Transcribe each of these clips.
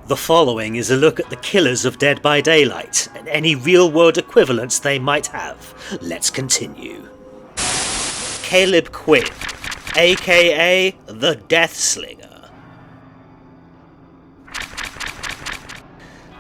The following is a look at the killers of Dead by Daylight, and any real-world equivalents they might have. Let's continue. Caleb Quinn, aka the Deathslinger.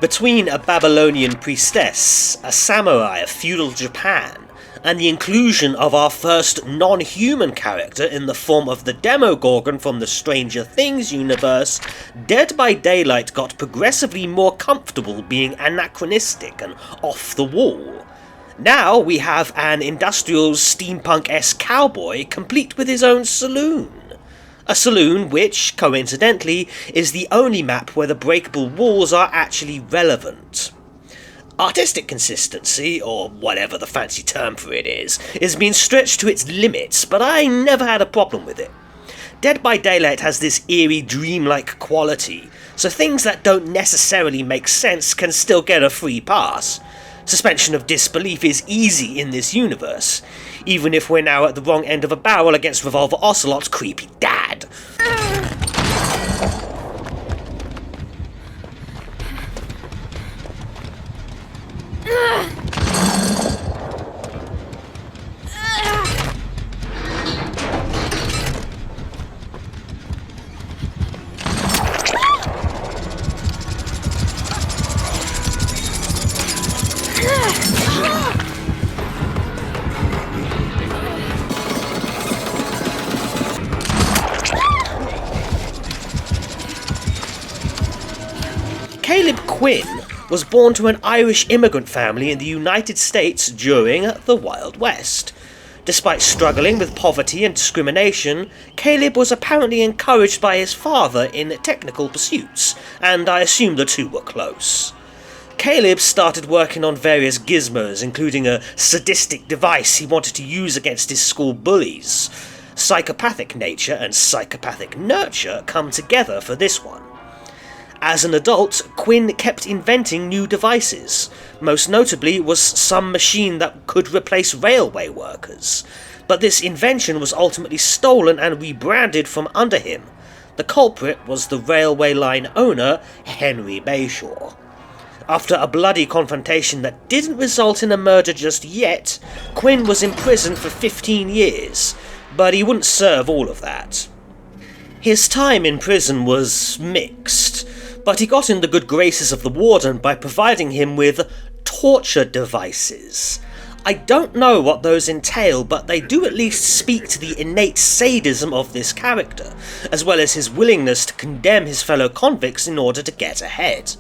Between a Babylonian priestess, a samurai of feudal Japan, and the inclusion of our first non-human character in the form of the Demogorgon from the Stranger Things universe, Dead by Daylight got progressively more comfortable being anachronistic and off-the-wall. Now we have an industrial steampunk-esque cowboy complete with his own saloon. A saloon which, coincidentally, is the only map where the breakable walls are actually relevant. Artistic consistency, or whatever the fancy term for it is being stretched to its limits, but I never had a problem with it. Dead by Daylight has this eerie, dreamlike quality, so things that don't necessarily make sense can still get a free pass. Suspension of disbelief is easy in this universe, even if we're now at the wrong end of a barrel against Revolver Ocelot's creepy dad. Caleb Quinn was born to an Irish immigrant family in the United States during the Wild West. Despite struggling with poverty and discrimination, Caleb was apparently encouraged by his father in technical pursuits, and I assume the two were close. Caleb started working on various gizmos, including a sadistic device he wanted to use against his school bullies. Psychopathic nature and psychopathic nurture come together for this one. As an adult, Quinn kept inventing new devices. Most notably was some machine that could replace railway workers. But this invention was ultimately stolen and rebranded from under him. The culprit was the railway line owner, Henry Bayshaw. After a bloody confrontation that didn't result in a murder just yet, Quinn was imprisoned for 15 years, but he wouldn't serve all of that. His time in prison was mixed, but he got in the good graces of the warden by providing him with torture devices. I don't know what those entail, but they do at least speak to the innate sadism of this character, as well as his willingness to condemn his fellow convicts in order to get ahead.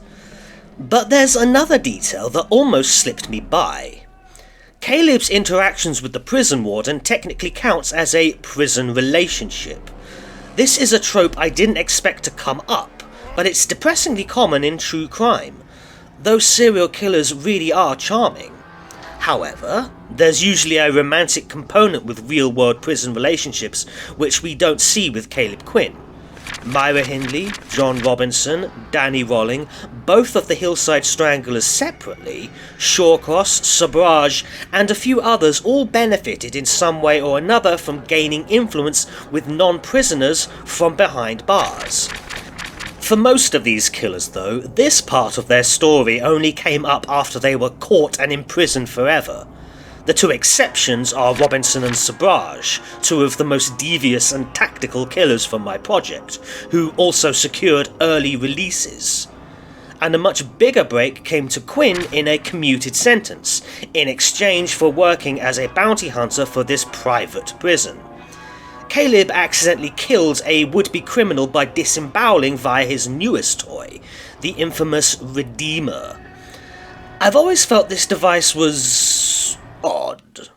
But there's another detail that almost slipped me by. Caleb's interactions with the prison warden technically counts as a prison relationship. This is a trope I didn't expect to come up, but it's depressingly common in true crime. Those serial killers really are charming. However, there's usually a romantic component with real-world prison relationships, which we don't see with Caleb Quinn. Myra Hindley, John Robinson, Danny Rolling, both of the Hillside Stranglers separately, Shawcross, Sabraj, and a few others all benefited in some way or another from gaining influence with non-prisoners from behind bars. For most of these killers, though, this part of their story only came up after they were caught and imprisoned forever. The two exceptions are Robinson and Sabraj, two of the most devious and tactical killers from my project, who also secured early releases. And a much bigger break came to Quinn in a commuted sentence, in exchange for working as a bounty hunter for this private prison. Caleb accidentally kills a would-be criminal by disemboweling via his newest toy, the infamous Redeemer. I've always felt this device was odd.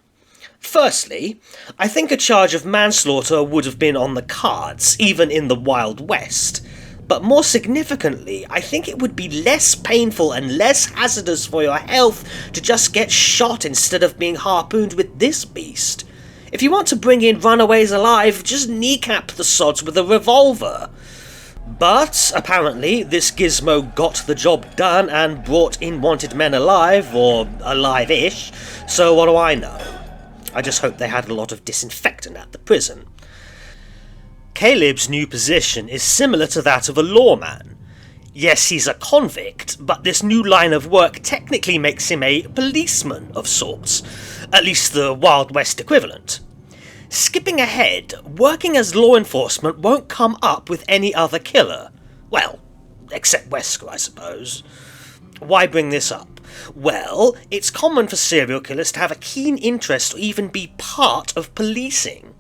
Firstly, I think a charge of manslaughter would have been on the cards, even in the Wild West. But more significantly, I think it would be less painful and less hazardous for your health to just get shot instead of being harpooned with this beast. If you want to bring in runaways alive, just kneecap the sods with a revolver. But, apparently, this gizmo got the job done and brought in wanted men alive, or alive-ish, so what do I know? I just hope they had a lot of disinfectant at the prison. Caleb's new position is similar to that of a lawman. Yes, he's a convict, but this new line of work technically makes him a policeman of sorts, at least the Wild West equivalent. Skipping ahead, working as law enforcement won't come up with any other killer. Well, except Wesker, I suppose. Why bring this up? Well, it's common for serial killers to have a keen interest or even be part of policing.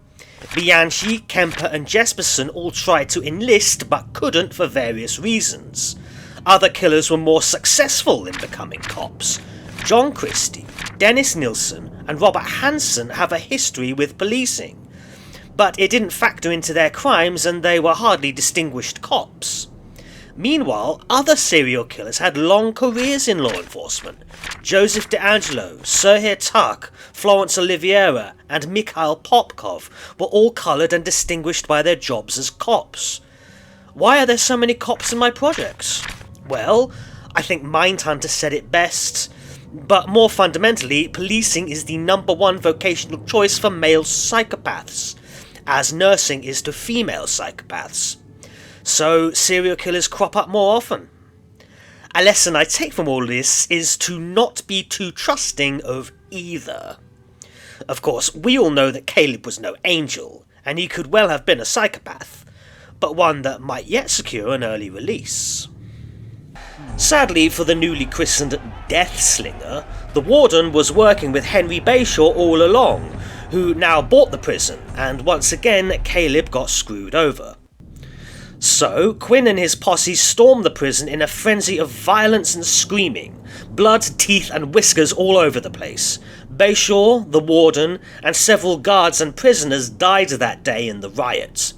Bianchi, Kemper and Jesperson all tried to enlist but couldn't for various reasons. Other killers were more successful in becoming cops. John Christie, Dennis Nilsson and Robert Hansen have a history with policing, but it didn't factor into their crimes and they were hardly distinguished cops. Meanwhile, other serial killers had long careers in law enforcement. Joseph DeAngelo, Serhir Tuck, Florence Oliveira, and Mikhail Popkov were all coloured and distinguished by their jobs as cops. Why are there so many cops in my projects? Well, I think Mindhunter said it best, but more fundamentally, policing is the #1 vocational choice for male psychopaths, as nursing is to female psychopaths. So serial killers crop up more often. A lesson I take from all this is to not be too trusting of either. Of course, we all know that Caleb was no angel, and he could well have been a psychopath, but one that might yet secure an early release. Sadly for the newly christened Deathslinger, the warden was working with Henry Bayshaw all along, who now bought the prison, and once again Caleb got screwed over. So, Quinn and his posse stormed the prison in a frenzy of violence and screaming, blood, teeth and whiskers all over the place. Bayshaw, the warden, and several guards and prisoners died that day in the riots.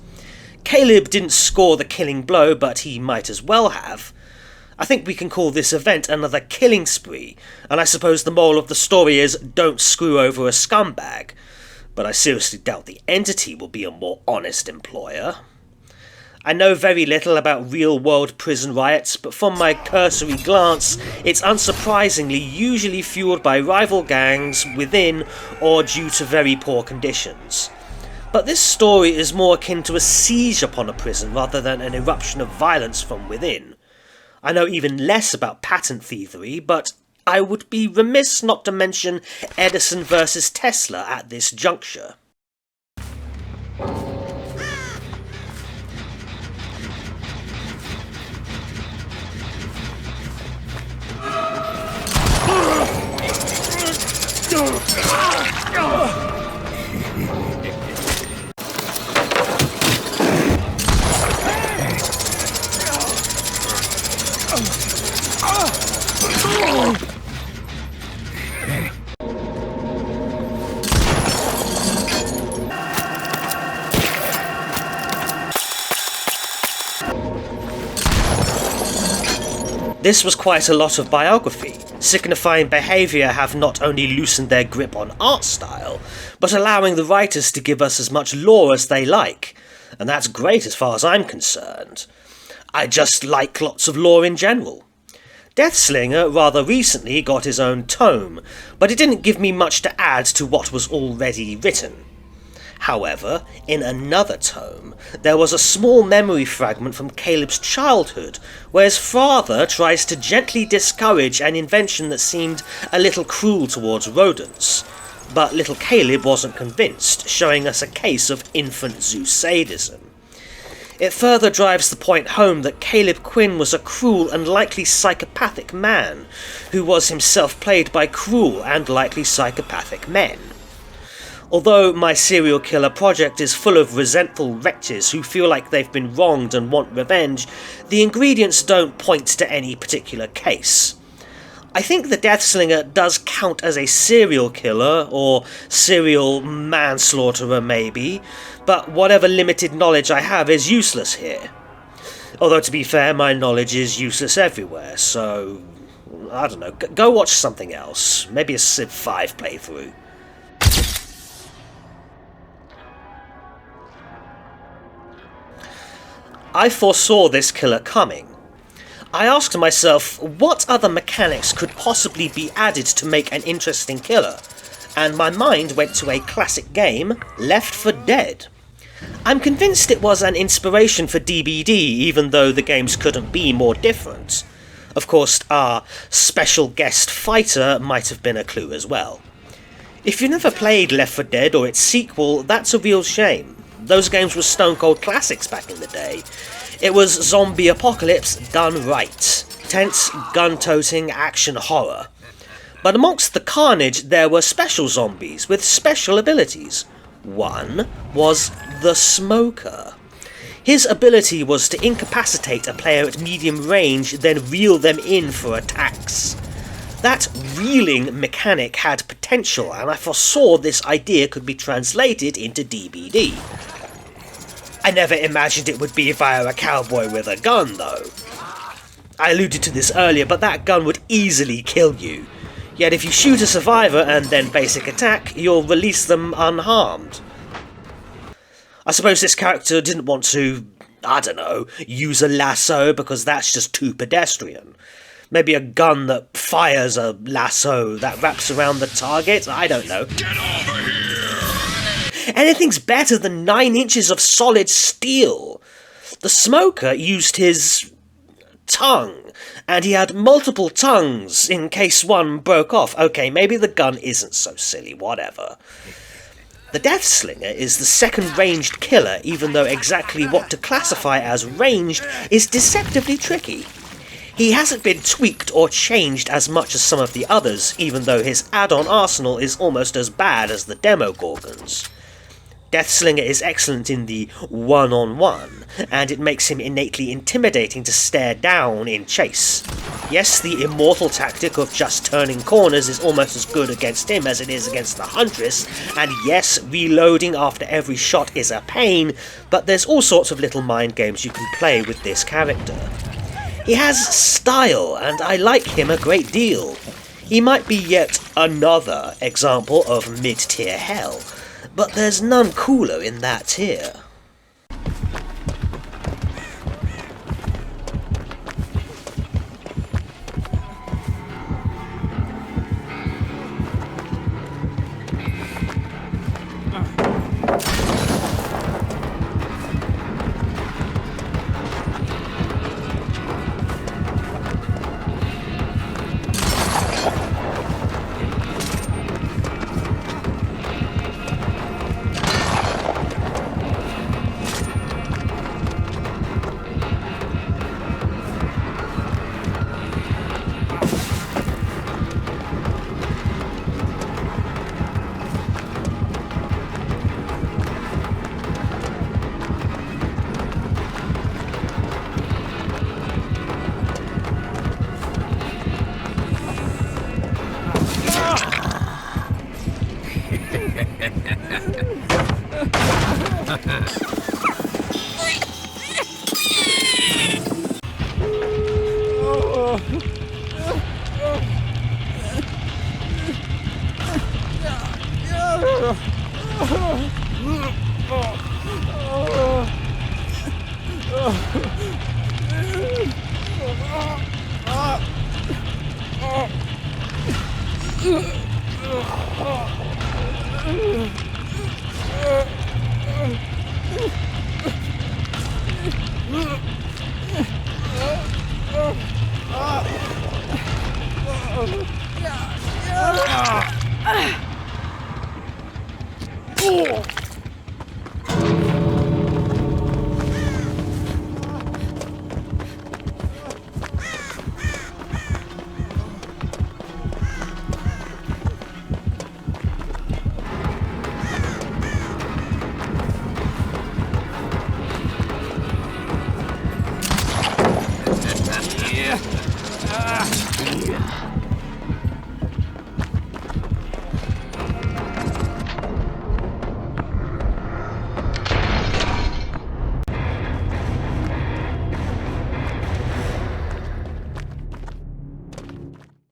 Caleb didn't score the killing blow, but he might as well have. I think we can call this event another killing spree, and I suppose the moral of the story is don't screw over a scumbag. But I seriously doubt the entity will be a more honest employer. I know very little about real-world prison riots, but from my cursory glance, it's unsurprisingly usually fueled by rival gangs within or due to very poor conditions. But this story is more akin to a siege upon a prison rather than an eruption of violence from within. I know even less about patent thievery, but I would be remiss not to mention Edison versus Tesla at this juncture. This was quite a lot of biography, signifying behaviour have not only loosened their grip on art style, but allowing the writers to give us as much lore as they like, and that's great as far as I'm concerned. I just like lots of lore in general. Deathslinger rather recently got his own tome, but it didn't give me much to add to what was already written. However, in another tome, there was a small memory fragment from Caleb's childhood, where his father tries to gently discourage an invention that seemed a little cruel towards rodents. But little Caleb wasn't convinced, showing us a case of infant zoo sadism. It further drives the point home that Caleb Quinn was a cruel and likely psychopathic man, who was himself played by cruel and likely psychopathic men. Although my serial killer project is full of resentful wretches who feel like they've been wronged and want revenge, the ingredients don't point to any particular case. I think the Deathslinger does count as a serial killer, or serial manslaughterer maybe, but whatever limited knowledge I have is useless here. Although to be fair, my knowledge is useless everywhere, so I don't know, go watch something else, maybe a Civ 5 playthrough. I foresaw this killer coming. I asked myself, what other mechanics could possibly be added to make an interesting killer? And my mind went to a classic game, Left 4 Dead. I'm convinced it was an inspiration for DBD, even though the games couldn't be more different. Of course, our special guest fighter might have been a clue as well. If you never played Left 4 Dead or its sequel, that's a real shame. Those games were stone cold classics back in the day. It was zombie apocalypse done right. Tense, gun-toting action horror. But amongst the carnage, there were special zombies with special abilities. One was the Smoker. His ability was to incapacitate a player at medium range, then reel them in for attacks. That reeling mechanic had potential, and I foresaw this idea could be translated into DBD. I never imagined it would be via a cowboy with a gun, though. I alluded to this earlier, but that gun would easily kill you. Yet if you shoot a survivor and then basic attack, you'll release them unharmed. I suppose this character didn't want to, I don't know, use a lasso because that's just too pedestrian. Maybe a gun that fires a lasso that wraps around the target? I don't know. Get over here! Anything's better than 9 inches of solid steel. The Smoker used his tongue, and he had multiple tongues in case one broke off. Okay, maybe the gun isn't so silly, whatever. The Deathslinger is the second ranged killer, even though exactly what to classify as ranged is deceptively tricky. He hasn't been tweaked or changed as much as some of the others, even though his add-on arsenal is almost as bad as the Demogorgons. Deathslinger is excellent in the one-on-one, and it makes him innately intimidating to stare down in chase. Yes, the immortal tactic of just turning corners is almost as good against him as it is against the Huntress, and yes, reloading after every shot is a pain, but there's all sorts of little mind games you can play with this character. He has style, and I like him a great deal. He might be yet another example of mid-tier hell, but there's none cooler in that tier.